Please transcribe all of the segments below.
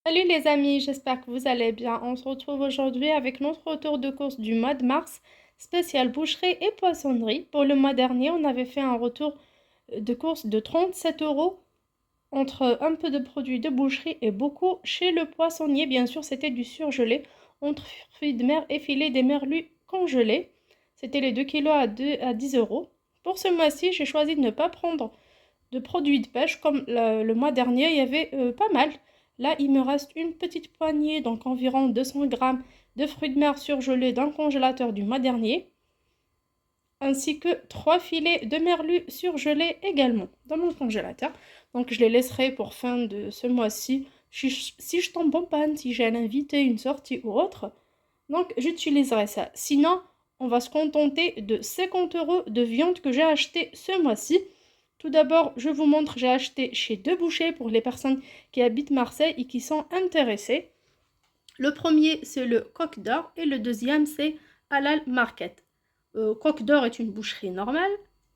Salut les amis, j'espère que vous allez bien. On se retrouve aujourd'hui avec notre retour de course du mois de mars, spécial boucherie et poissonnerie. Pour le mois dernier, on avait fait un retour de course de 37 euros entre un peu de produits de boucherie et beaucoup chez le poissonnier. Bien sûr, c'était du surgelé entre fruits de mer et filets des merlus congelés. C'était les 2 kilos à 10 euros. Pour ce mois-ci, j'ai choisi de ne pas prendre de produits de pêche comme le mois dernier, il y avait pas mal. Là, il me reste une petite poignée, donc environ 200 grammes de fruits de mer surgelés dans le congélateur du mois dernier, ainsi que 3 filets de merlu surgelés également dans mon congélateur. Donc je les laisserai pour fin de ce mois-ci. Si je tombe en panne, si j'ai un invité, une sortie ou autre, donc j'utiliserai ça. Sinon, on va se contenter de 50 euros de viande que j'ai acheté ce mois-ci. Tout d'abord, je vous montre, j'ai acheté chez Deux Bouchers pour les personnes qui habitent Marseille et qui sont intéressées. Le premier, c'est le Coq d'Or et le deuxième, c'est Halal Market. Coq d'Or est une boucherie normale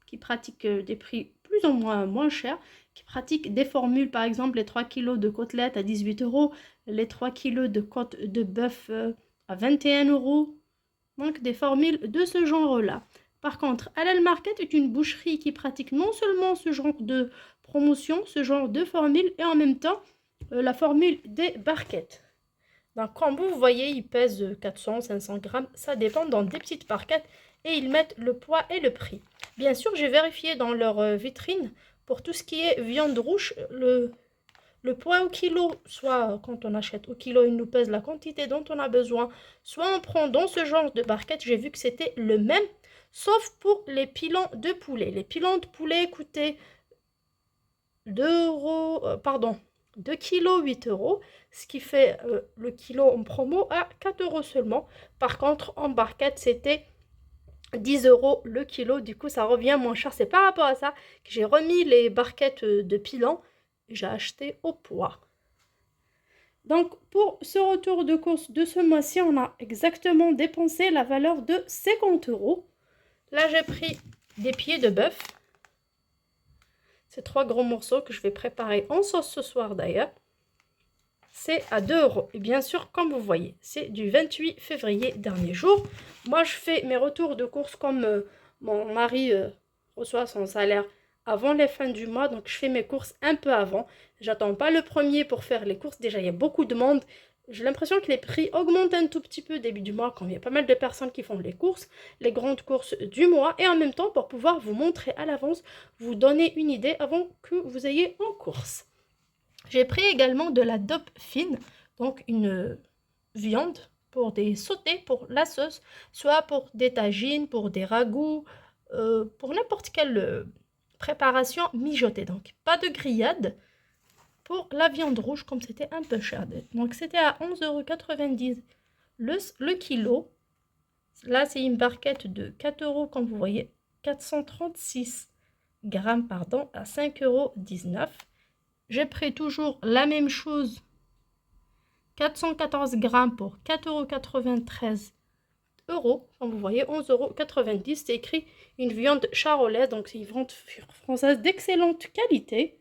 qui pratique des prix plus ou moins chers, qui pratique des formules, par exemple les 3 kilos de côtelettes à 18 euros, les 3 kilos de côte de bœuf à 21 euros. Donc des formules de ce genre-là. Par contre, Halal Market est une boucherie qui pratique non seulement ce genre de promotion, ce genre de formule, et en même temps la formule des barquettes. Donc, comme vous voyez, ils pèsent 400-500 grammes, ça dépend dans des petites barquettes, et ils mettent le poids et le prix. Bien sûr, j'ai vérifié dans leur vitrine, pour tout ce qui est viande rouge, le poids au kilo, soit quand on achète au kilo, il nous pèse la quantité dont on a besoin, soit on prend dans ce genre de barquette, j'ai vu que c'était le même, sauf pour les pilons de poulet. Les pilons de poulet coûtaient 2 euros, pardon, 2 kilos 8 euros, ce qui fait le kilo en promo à 4 euros seulement. Par contre, en barquette, c'était 10 euros le kilo, du coup ça revient moins cher. C'est par rapport à ça que j'ai remis les barquettes de pilon, j'ai acheté au poids. Donc pour ce retour de course de ce mois-ci, on a exactement dépensé la valeur de 50 euros. Là j'ai pris des pieds de bœuf. Ces 3 gros morceaux que je vais préparer en sauce ce soir d'ailleurs. C'est à 2 euros. Et bien sûr, comme vous voyez, c'est du 28 février dernier jour. Moi, je fais mes retours de course comme mon mari reçoit son salaire avant les fins du mois. Donc, je fais mes courses un peu avant. J'attends pas le premier pour faire les courses. Déjà, il y a beaucoup de monde. J'ai l'impression que les prix augmentent un tout petit peu début du mois quand il y a pas mal de personnes qui font les courses, les grandes courses du mois. Et en même temps, pour pouvoir vous montrer à l'avance, vous donner une idée avant que vous ayez en course. J'ai pris également de la dope fine, donc une viande pour des sautés, pour la sauce, soit pour des tagines, pour des ragoûts, pour n'importe quelle préparation mijotée. Donc pas de grillade pour la viande rouge comme c'était un peu cher. Donc c'était à 11,90 € le kilo. Là c'est une barquette de 4 euros comme vous voyez, 436 grammes pardon, à 5,19 €. J'ai pris toujours la même chose, 414 grammes pour 4,93 €. Comme vous voyez, 11,90 €. C'est écrit une viande charolaise, donc c'est une viande française d'excellente qualité.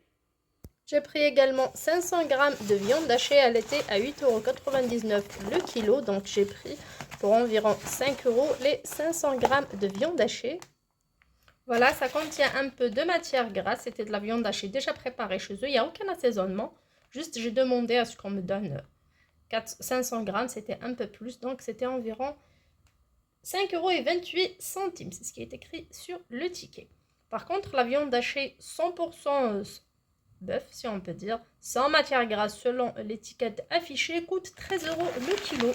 J'ai pris également 500 grammes de viande hachée à l'été à 8,99 € le kilo. Donc j'ai pris pour environ 5 € les 500 grammes de viande hachée. Voilà, ça contient un peu de matière grasse. C'était de la viande hachée déjà préparée chez eux. Il n'y a aucun assaisonnement. Juste, j'ai demandé à ce qu'on me donne 500 grammes. C'était un peu plus. Donc, c'était environ 5,28 €. C'est ce qui est écrit sur le ticket. Par contre, la viande hachée 100% bœuf, si on peut dire, sans matière grasse selon l'étiquette affichée, coûte 13 € le kilo.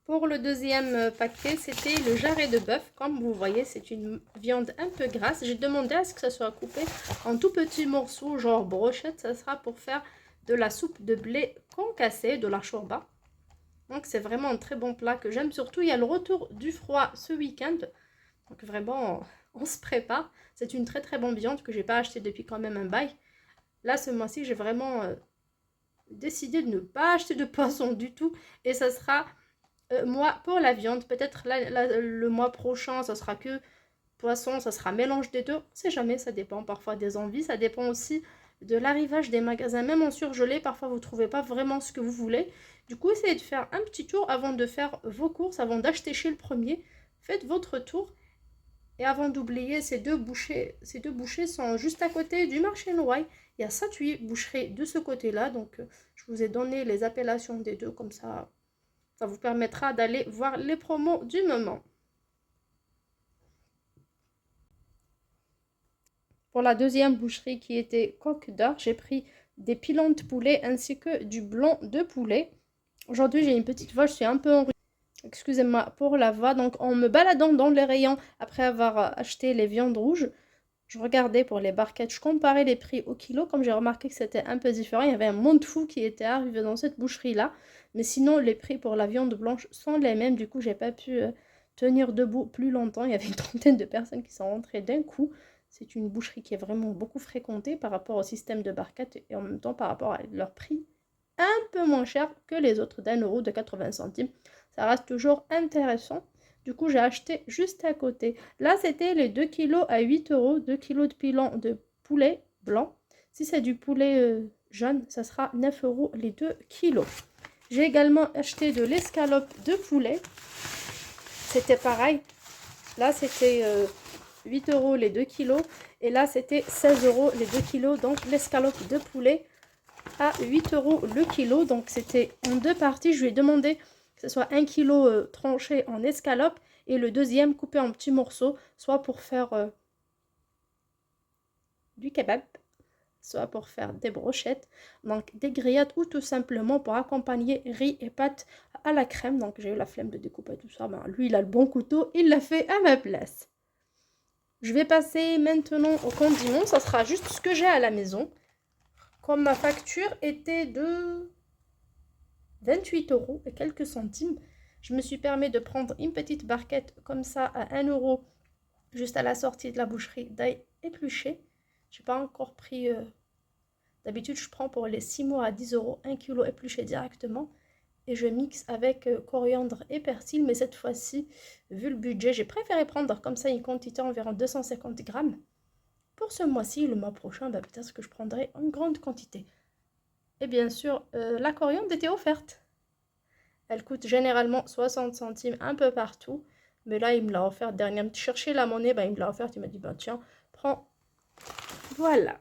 Pour le deuxième paquet, c'était le jarret de bœuf. Comme vous voyez, c'est une viande un peu grasse. J'ai demandé à ce que ça soit coupé en tout petits morceaux, genre brochette. Ça sera pour faire de la soupe de blé concassé, de la shorba. Donc c'est vraiment un très bon plat que j'aime. Surtout, il y a le retour du froid ce week-end. Donc vraiment, on se prépare. C'est une très très bonne viande que j'ai pas achetée depuis quand même un bail. Là, ce mois-ci, j'ai vraiment décidé de ne pas acheter de poisson du tout. Et ça sera... moi, pour la viande, peut-être le mois prochain, ça sera que poisson, ça sera mélange des deux. On sait jamais, ça dépend parfois des envies. Ça dépend aussi de l'arrivage des magasins, même en surgelé. Parfois, vous ne trouvez pas vraiment ce que vous voulez. Du coup, essayez de faire un petit tour avant de faire vos courses, avant d'acheter chez le premier. Faites votre tour. Et avant d'oublier, ces deux bouchers sont juste à côté du marché Noailles. Il y a 7-8 boucheries de ce côté-là. Donc, je vous ai donné les appellations des deux. Comme ça vous permettra d'aller voir les promos du moment. Pour la deuxième boucherie qui était coque d'or, j'ai pris des pilons de poulet ainsi que du blanc de poulet. Aujourd'hui, j'ai une petite voix, je suis un peu enrhumée. Excusez-moi pour la voix. Donc, en me baladant dans les rayons, après avoir acheté les viandes rouges, je regardais pour les barquettes, je comparais les prix au kilo. Comme j'ai remarqué que c'était un peu différent, il y avait un monde fou qui était arrivé dans cette boucherie-là. Mais sinon, les prix pour la viande blanche sont les mêmes. Du coup, j'ai pas pu tenir debout plus longtemps. Il y avait une trentaine de personnes qui sont rentrées d'un coup. C'est une boucherie qui est vraiment beaucoup fréquentée par rapport au système de barquettes et en même temps par rapport à leur prix un peu moins cher que les autres d'1 € de 80 centimes. Ça reste toujours intéressant. Du coup, j'ai acheté juste à côté. Là, c'était les 2 kilos à 8 €, 2 kilos de pilon de poulet blanc. Si c'est du poulet jaune, ça sera 9 € les 2 kilos. J'ai également acheté de l'escalope de poulet. C'était pareil. Là, c'était 8 € les 2 kilos. Et là, c'était 16 € les 2 kilos. Donc, l'escalope de poulet à 8 € le kilo. Donc, c'était en deux parties. Je lui ai demandé que ce soit 1 kilo tranché en escalope et le deuxième coupé en petits morceaux, soit pour faire du kebab, soit pour faire des brochettes, donc des grillades ou tout simplement pour accompagner riz et pâtes à la crème. Donc j'ai eu la flemme de découper tout ça, ben, lui il a le bon couteau, il l'a fait à ma place. Je vais passer maintenant au condiment, ça sera juste ce que j'ai à la maison. Comme ma facture était de 28 € et quelques centimes, je me suis permis de prendre une petite barquette comme ça à 1 € juste à la sortie de la boucherie d'ail épluché. Je n'ai pas encore pris... D'habitude, je prends pour les 6 mois à 10 € 1 kg épluché directement. Et je mixe avec coriandre et persil. Mais cette fois-ci, vu le budget, j'ai préféré prendre comme ça une quantité environ 250 grammes. Pour ce mois-ci, le mois prochain, bah, peut-être que je prendrai une grande quantité. Et bien sûr, la coriandre était offerte. Elle coûte généralement 60 centimes un peu partout. Mais là, il me l'a offert dernièrement. Chercher la monnaie, bah, il me l'a offert. Il m'a dit, bah, tiens, prends. Voilà.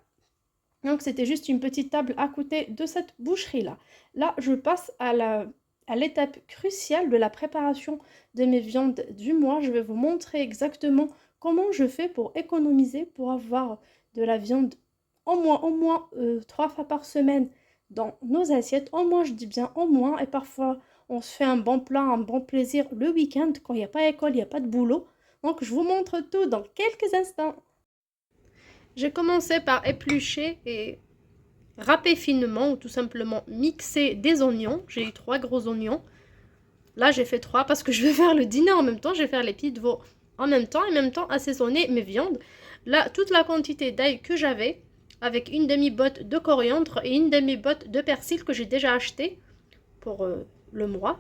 Donc, c'était juste une petite table à côté de cette boucherie-là. Là, je passe à l'étape cruciale de la préparation de mes viandes du mois. Je vais vous montrer exactement comment je fais pour économiser, pour avoir de la viande au moins 3 fois par semaine dans nos assiettes. Au moins, je dis bien au moins. Et parfois, on se fait un bon plat, un bon plaisir le week-end quand il n'y a pas d'école, il n'y a pas de boulot. Donc, je vous montre tout dans quelques instants. J'ai commencé par éplucher et râper finement ou tout simplement mixer des oignons. J'ai eu 3 gros oignons. Là, j'ai fait 3 parce que je vais faire le dîner en même temps. Je vais faire les pieds de veau en même temps et en même temps assaisonner mes viandes. Là, toute la quantité d'ail que j'avais avec une demi-botte de coriandre et une demi-botte de persil que j'ai déjà acheté pour le mois.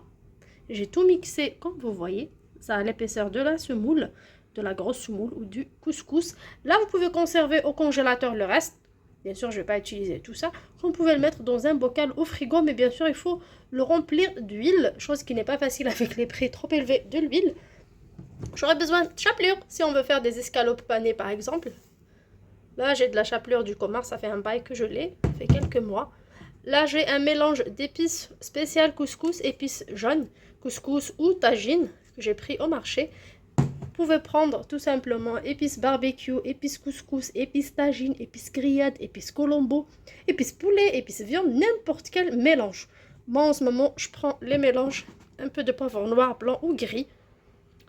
J'ai tout mixé comme vous voyez. Ça a l'épaisseur de la semoule, de la grosse semoule ou du couscous. Là, vous pouvez conserver au congélateur le reste. Bien sûr, je ne vais pas utiliser tout ça. Vous pouvez le mettre dans un bocal au frigo, mais bien sûr, il faut le remplir d'huile, chose qui n'est pas facile avec les prix trop élevés de l'huile. J'aurais besoin de chapelure si on veut faire des escalopes panées, par exemple. Là, j'ai de la chapelure du commerce, ça fait un bail que je l'ai, ça fait quelques mois. Là, j'ai un mélange d'épices spéciales couscous, épices jaunes, couscous ou tagine que j'ai pris au marché. Vous pouvez prendre tout simplement épices barbecue, épices couscous, épices tagine, épices grillades, épices colombo, épices poulet, épices viande, n'importe quel mélange. Moi, en ce moment, je prends les mélanges, un peu de poivre noir, blanc ou gris.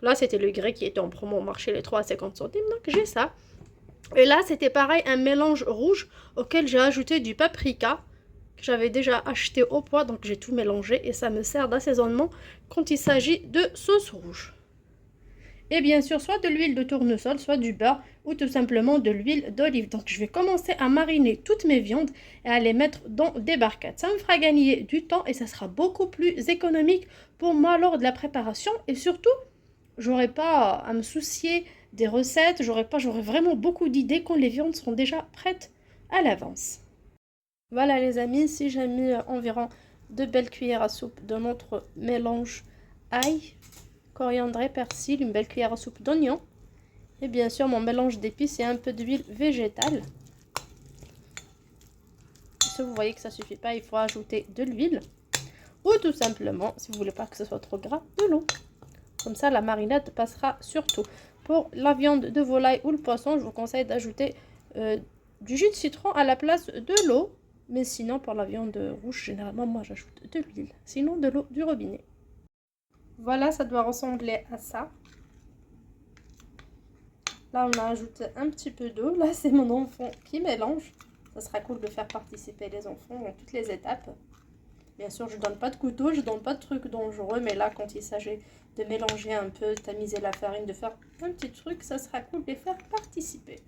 Là, c'était le gris qui était en promo au marché, les 3 à 50 centimes, donc j'ai ça. Et là, c'était pareil, un mélange rouge auquel j'ai ajouté du paprika que j'avais déjà acheté au poids, donc j'ai tout mélangé et ça me sert d'assaisonnement quand il s'agit de sauce rouge. Et bien sûr, soit de l'huile de tournesol, soit du beurre ou tout simplement de l'huile d'olive. Donc, je vais commencer à mariner toutes mes viandes et à les mettre dans des barquettes. Ça me fera gagner du temps et ça sera beaucoup plus économique pour moi lors de la préparation. Et surtout, j'aurai pas à me soucier des recettes. J'aurai vraiment beaucoup d'idées quand les viandes seront déjà prêtes à l'avance. Voilà les amis, si j'ai mis environ 2 belles cuillères à soupe de notre mélange ail, coriandre et persil, une belle cuillère à soupe d'oignon. Et bien sûr mon mélange d'épices et un peu d'huile végétale. Si vous voyez que ça ne suffit pas, il faut ajouter de l'huile. Ou tout simplement, si vous ne voulez pas que ce soit trop gras, de l'eau. Comme ça la marinade passera sur tout. Pour la viande de volaille ou le poisson, je vous conseille d'ajouter du jus de citron à la place de l'eau. Mais sinon, pour la viande rouge, généralement, moi, j'ajoute de l'huile. Sinon, de l'eau du robinet. Voilà, ça doit ressembler à ça. Là, on a ajouté un petit peu d'eau. Là, c'est mon enfant qui mélange. Ça sera cool de faire participer les enfants dans toutes les étapes. Bien sûr, je ne donne pas de couteau, je ne donne pas de trucs dangereux. Mais là, quand il s'agit de mélanger un peu, tamiser la farine, de faire un petit truc, ça sera cool de les faire participer.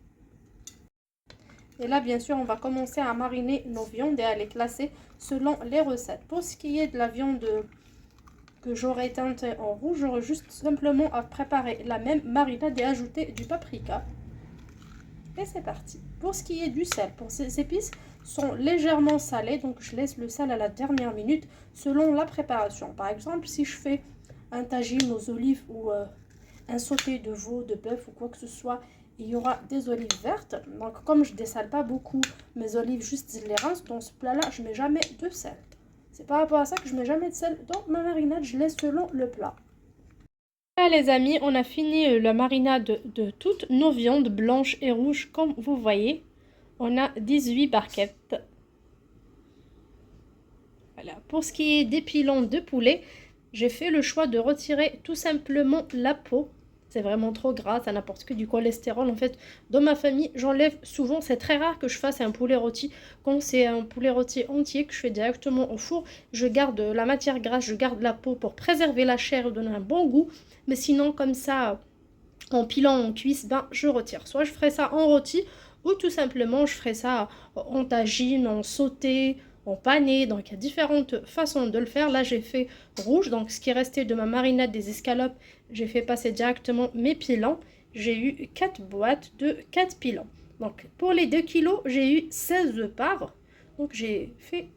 Et là, bien sûr, on va commencer à mariner nos viandes et à les classer selon les recettes. Pour ce qui est de la viande que j'aurais teintée en rouge, j'aurais juste simplement à préparer la même marinade et ajouter du paprika. Et c'est parti. Pour ce qui est du sel, pour ces épices sont légèrement salées, donc je laisse le sel à la dernière minute selon la préparation. Par exemple, si je fais un tagine aux olives ou un sauté de veau, de bœuf ou quoi que ce soit, il y aura des olives vertes. Donc comme je ne dessale pas beaucoup mes olives, juste je les rince, dans ce plat là je ne mets jamais de sel. C'est par rapport à ça que je ne mets jamais de sel dans ma marinade, je laisse selon le plat. Voilà les amis, on a fini la marinade de toutes nos viandes blanches et rouges comme vous voyez. On a 18 barquettes. Voilà. Pour ce qui est des pilons de poulet, j'ai fait le choix de retirer tout simplement la peau. C'est vraiment trop gras, ça n'apporte que du cholestérol. En fait, dans ma famille, j'enlève souvent. C'est très rare que je fasse un poulet rôti. Quand c'est un poulet rôti entier que je fais directement au four, je garde la matière grasse, je garde la peau pour préserver la chair et donner un bon goût. Mais sinon, comme ça, en pilant en cuisse, ben, je retire. Soit je ferai ça en rôti, ou tout simplement, je ferai ça en tagine, en sauté, en pané. Donc, il y a différentes façons de le faire. Là, j'ai fait rouge. Donc, ce qui restait de ma marinade des escalopes, j'ai fait passer directement mes pilons. J'ai eu 4 boîtes de 4 pilons. Donc, pour les 2 kilos, j'ai eu 16 parts. Donc, j'ai fait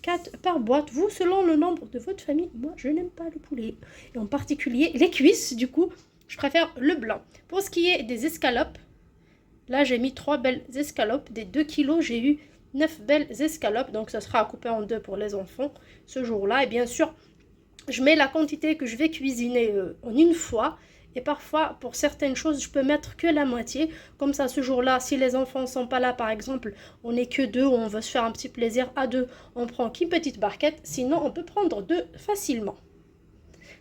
4 par boîte. Vous, selon le nombre de votre famille, moi, je n'aime pas le poulet. Et en particulier, les cuisses, du coup, je préfère le blanc. Pour ce qui est des escalopes, là, j'ai mis 3 belles escalopes. Des 2 kilos, j'ai eu 9 belles escalopes. Donc, ça sera à couper en deux pour les enfants ce jour-là. Et bien sûr, je mets la quantité que je vais cuisiner en une fois. Et parfois, pour certaines choses, je peux mettre que la moitié. Comme ça, ce jour-là, si les enfants ne sont pas là, par exemple, on n'est que deux ou on veut se faire un petit plaisir à deux, on prend qu'une petite barquette. Sinon, on peut prendre deux facilement.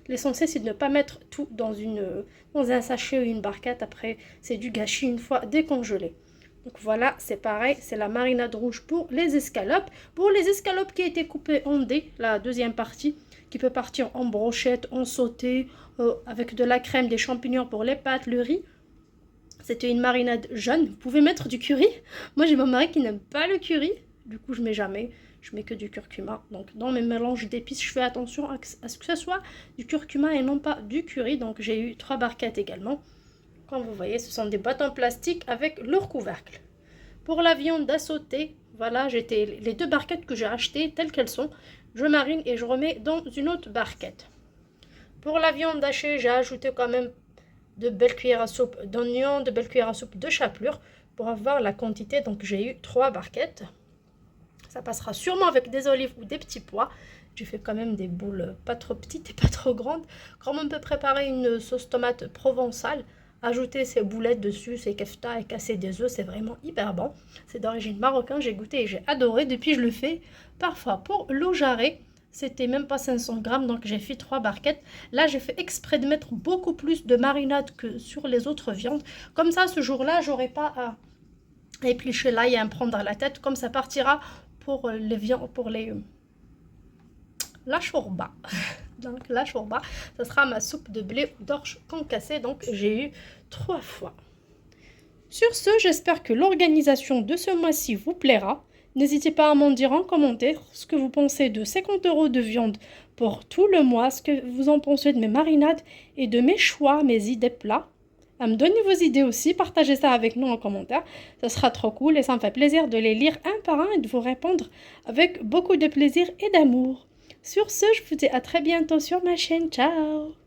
L'essentiel, c'est de ne pas mettre tout dans un sachet ou une barquette. Après, c'est du gâchis une fois décongelé. Donc voilà, c'est pareil, c'est la marinade rouge pour les escalopes. Pour les escalopes qui a été coupées en dés, la deuxième partie, qui peut partir en brochette, en sauté, avec de la crème, des champignons pour les pâtes, le riz. C'était une marinade jaune. Vous pouvez mettre du curry. Moi, j'ai mon mari qui n'aime pas le curry. Du coup, je mets jamais. Je mets que du curcuma. Donc, dans mes mélanges d'épices, je fais attention à ce que ce soit du curcuma et non pas du curry. Donc, j'ai eu 3 barquettes également. Comme vous voyez, ce sont des boîtes en plastique avec leur couvercle. Pour la viande à sauter, voilà, les 2 barquettes que j'ai achetées telles qu'elles sont. Je marine et je remets dans une autre barquette. Pour la viande hachée, j'ai ajouté quand même de belles cuillères à soupe d'oignons, de belles cuillères à soupe de chapelure pour avoir la quantité. Donc j'ai eu 3 barquettes. Ça passera sûrement avec des olives ou des petits pois. J'ai fait quand même des boules pas trop petites et pas trop grandes. Comme on peut préparer une sauce tomate provençale, ajouter ces boulettes dessus, ces kefta et casser des œufs, c'est vraiment hyper bon. C'est d'origine marocaine, j'ai goûté et j'ai adoré. Depuis, je le fais parfois pour l'eau jarrée. C'était même pas 500 grammes, donc j'ai fait 3 barquettes. Là, j'ai fait exprès de mettre beaucoup plus de marinade que sur les autres viandes. Comme ça, ce jour-là, j'aurai pas à éplucher l'ail et à me prendre à la tête. Comme ça partira pour les viandes, la chourba. Donc la chourba, ça sera ma soupe de blé d'orge concassée. Donc j'ai eu 3 fois. Sur ce, j'espère que l'organisation de ce mois-ci vous plaira. N'hésitez pas à m'en dire en commentaire ce que vous pensez de 50 € de viande pour tout le mois, ce que vous en pensez de mes marinades et de mes choix, mes idées plats. Me donner vos idées aussi, partagez ça avec nous en commentaire. Ça sera trop cool et ça me fait plaisir de les lire un par un et de vous répondre avec beaucoup de plaisir et d'amour. Sur ce, je vous dis à très bientôt sur ma chaîne. Ciao!